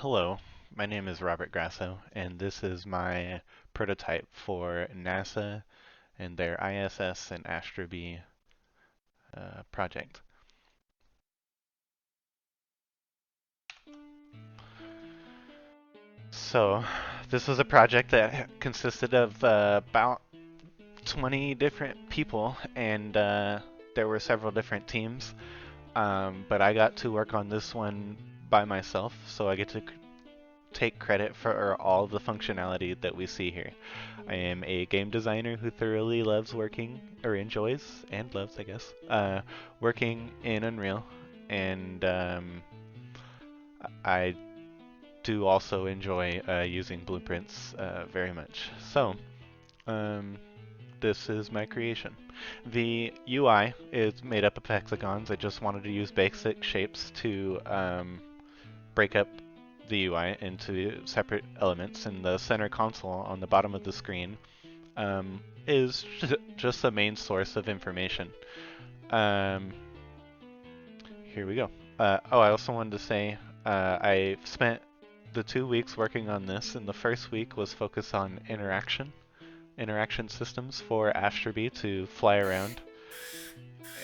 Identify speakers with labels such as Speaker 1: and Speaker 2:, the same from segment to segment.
Speaker 1: Hello, my name is Robert Grasso, and this is my prototype for NASA and their ISS and Astro B project. So, this was a project that consisted of about 20 different people, and there were several different teams. But I got to work on this one by myself, so I get to take credit for all the functionality that we see here. I am a game designer who thoroughly loves working, or enjoys, and loves, I guess, working in Unreal, and I do also enjoy using blueprints very much. So, um, this is my creation. The UI is made up of hexagons. I just wanted to use basic shapes to break up the UI into separate elements, and the center console on the bottom of the screen is just the main source of information. Um, Here we go. I also wanted to say I spent the 2 weeks working on this, and the first week was focused on interaction systems for Astrobe to fly around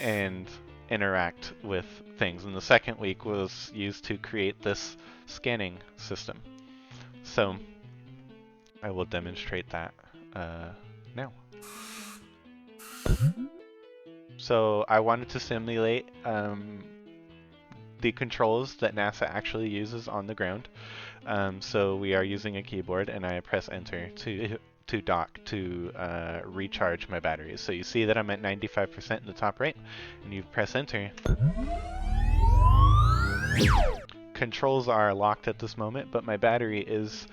Speaker 1: and interact with things. And the second week was used to create this scanning system. So I will demonstrate that now. So I wanted to simulate the controls that NASA actually uses on the ground. So we are using a keyboard, and I press enter to dock to recharge my batteries. So you see that I'm at 95% in the top right, and you press enter. Controls are locked at this moment, but my battery is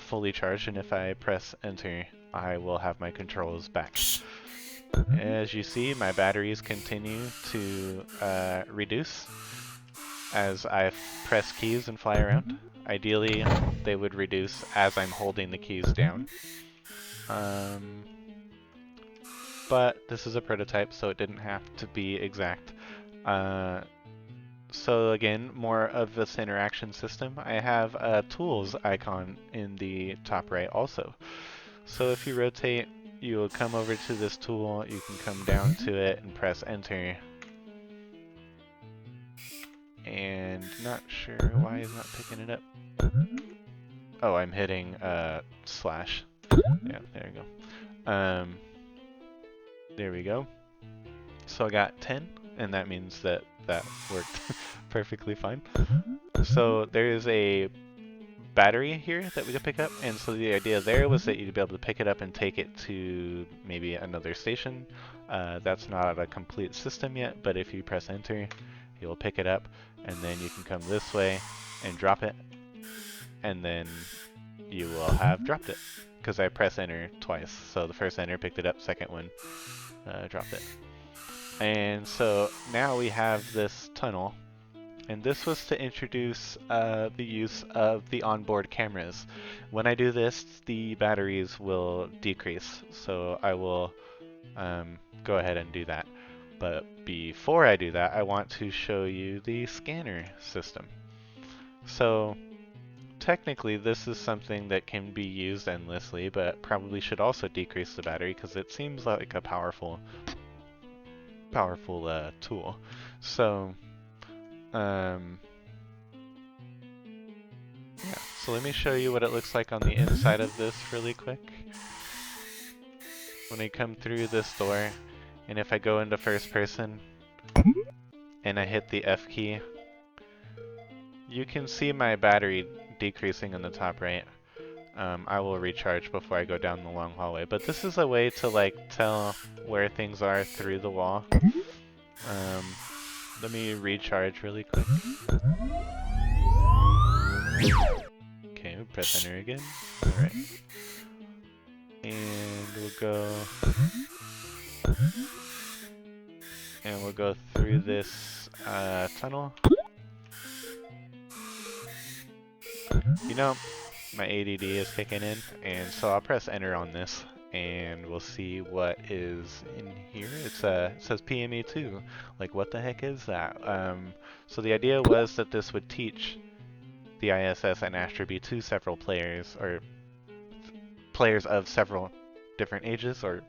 Speaker 1: fully charged, and if I press enter, I will have my controls back. As you see, my batteries continue to reduce as I press keys and fly around. Ideally, they would reduce as I'm holding the keys down. But this is a prototype, so it didn't have to be exact. So again, more of this interaction system. I have a tools icon in the top right also. So if you rotate, you will come over to this tool, you can come down to it and press enter. And not sure why it's not picking it up. Oh, I'm hitting slash. Yeah, there we go. There we go. So I got 10, and that means that that worked perfectly fine. So there is a battery here that we can pick up, and so the idea there was that you'd be able to pick it up and take it to maybe another station. That's not a complete system yet, but if you press enter, you'll pick it up, and then you can come this way and drop it, and then you will have dropped it, because I press enter twice. So the first enter picked it up, second one dropped it. And so now we have this tunnel, and this was to introduce the use of the onboard cameras. When I do this, the batteries will decrease, so I will go ahead and do that. But before I do that, I want to show you the scanner system. So technically this is something that can be used endlessly, but probably should also decrease the battery because it seems like a powerful tool. So yeah, so let me show you what it looks like on the inside of this really quick. When I come through this door, and if I go into first person and I hit the F key, you can see my battery decreasing in the top right. I will recharge before I go down the long hallway, but this is a way to like tell where things are through the wall. Let me recharge really quick. Okay, press enter again. Alright. And we'll go through this tunnel. You know, my ADD is kicking in, and so I'll press enter on this, and we'll see what is in here. It says PME2. Like, what the heck is that? So the idea was that this would teach the ISS and Astra be two several players, or players of several different ages, or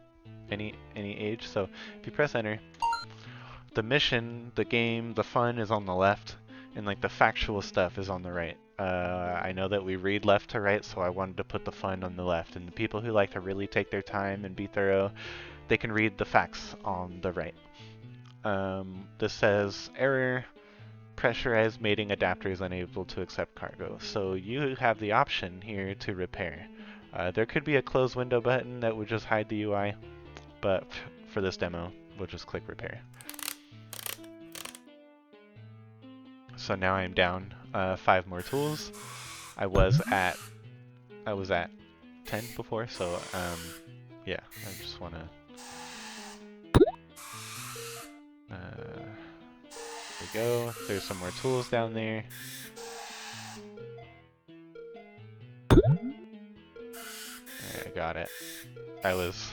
Speaker 1: any age. So if you press enter, the mission, the game, the fun is on the left, and like the factual stuff is on the right. I know that we read left to right, so I wanted to put the fun on the left. And the people who like to really take their time and be thorough, they can read the facts on the right. This says error, pressurized mating adapter is unable to accept cargo. So you have the option here to repair. There could be a close window button that would just hide the UI, but for this demo, we'll just click repair. So now I'm down 5 more tools. I was at 10 before, so yeah, I just want to there we go. There's some more tools down there. I got it. I was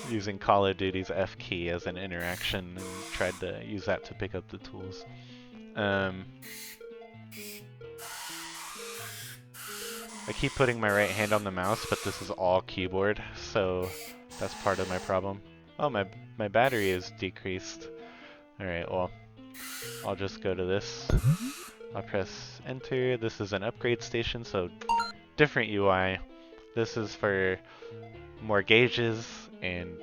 Speaker 1: using Call of Duty's F key as an interaction and tried to use that to pick up the tools. I keep putting my right hand on the mouse, but this is all keyboard, so that's part of my problem. Oh, my battery is decreased. Alright, well, I'll just go to this. I'll press enter. This is an upgrade station, so different UI. This is for more gauges and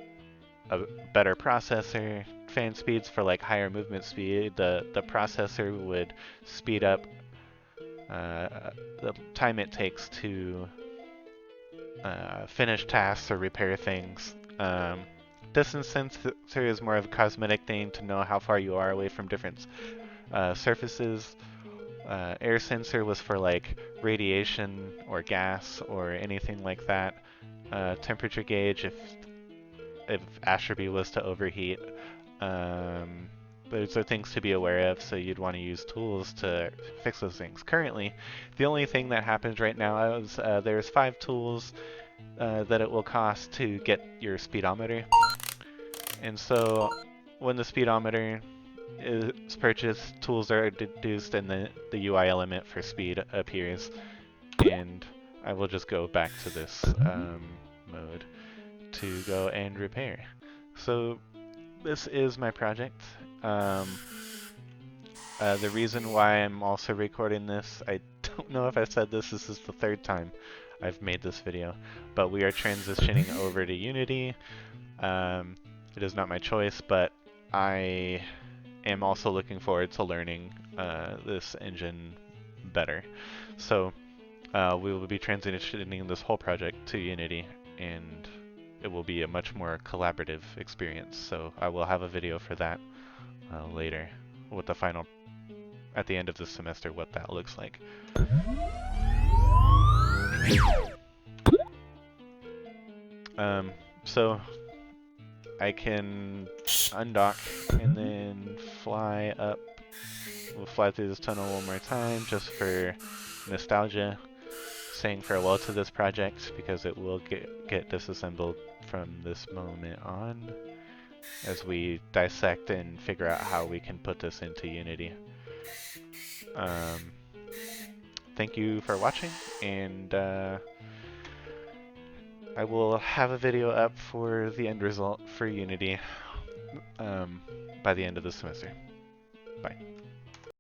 Speaker 1: a better processor. Fan speeds for like higher movement speed. The processor would speed up the time it takes to finish tasks or repair things. Distance sensor is more of a cosmetic thing to know how far you are away from different surfaces. Air sensor was for like radiation or gas or anything like that. Temperature gauge if Asherby was to overheat. Those are things to be aware of, so you'd want to use tools to fix those things. Currently, the only thing that happens right now is there's 5 tools that it will cost to get your speedometer. And so when the speedometer is purchased, tools are deduced and the UI element for speed appears. And I will just go back to this mode to go and repair. So this is my project. The reason why I'm also recording this, I don't know if I said this is the 3rd time I've made this video, but we are transitioning over to Unity. It is not my choice, but I am also looking forward to learning this engine better. So we will be transitioning this whole project to Unity, and it will be a much more collaborative experience. So I will have a video for that later, with the final, at the end of this semester, what that looks like. So I can undock and then fly up. We'll fly through this tunnel one more time just for nostalgia, saying farewell to this project because it will get disassembled from this moment on as we dissect and figure out how we can put this into Unity. Thank you for watching, and I will have a video up for the end result for Unity by the end of the semester. Bye.